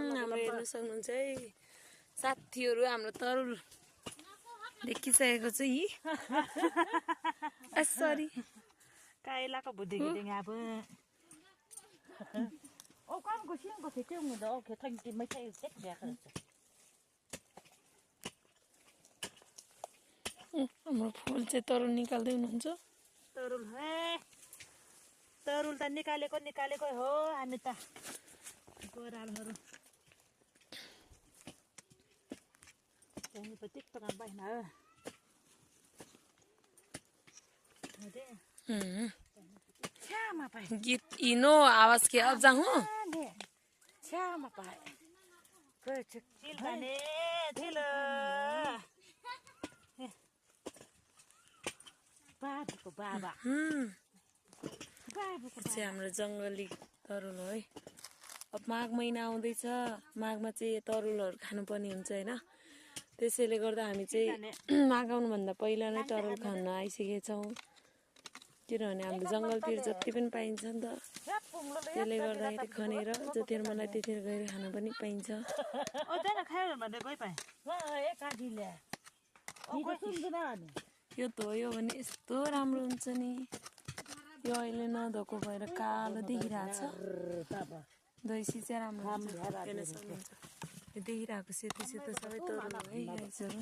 हाम्रो हेर्न सक्नुहुन्छ है साथीहरू हाम्रो तरुल देखिसकेको छ यी सरी कायलाको बुद्धि गिदिङ अब ओ काम गोसिङ गोसे त्यो मुदा ओ के थंग मै चाहिँ सेट भ्याएको हाम्रो फुल चाहिँ तरुल निकाल्दै हुनुहुन्छ तरुल हे तरुल त निकालेको हो हामी त गोरालहरु त्यही पति त काम भएन छ्यामा पाए गीत इनो आवाज के अब जाऊँ छ्यामा पाए कुछ चिल भने चिल बाबुको बाबा चाहिँ हाम्रो जङ्गली तरुल हो है अब माघ महिना आउँदैछ माघमा चाहिँ तरुलहरू खानुपर्ने हुन्छ होइन त्यसैले गर्दा हामी चाहिँ माघ आउनुभन्दा पहिला नै तरुल खान आइसकेका छौँ किनभने हाम्रो जङ्गलतिर जति पनि पाइन्छ नि त त्यसले गर्दाखेरि खनेर जतिखेर मलाई त्यतिखेर गएर खान पनि पाइन्छ यो धोयो भने यस्तो राम्रो हुन्छ नि यो अहिले नधोएको भएर कालो देखिरहेछ दही चाहिँ राम्रो हुन्छ हेर्न सक्नुहुन्छ यो देखिरहेको सेतो सेतो सबै तरुल है गाइसहरू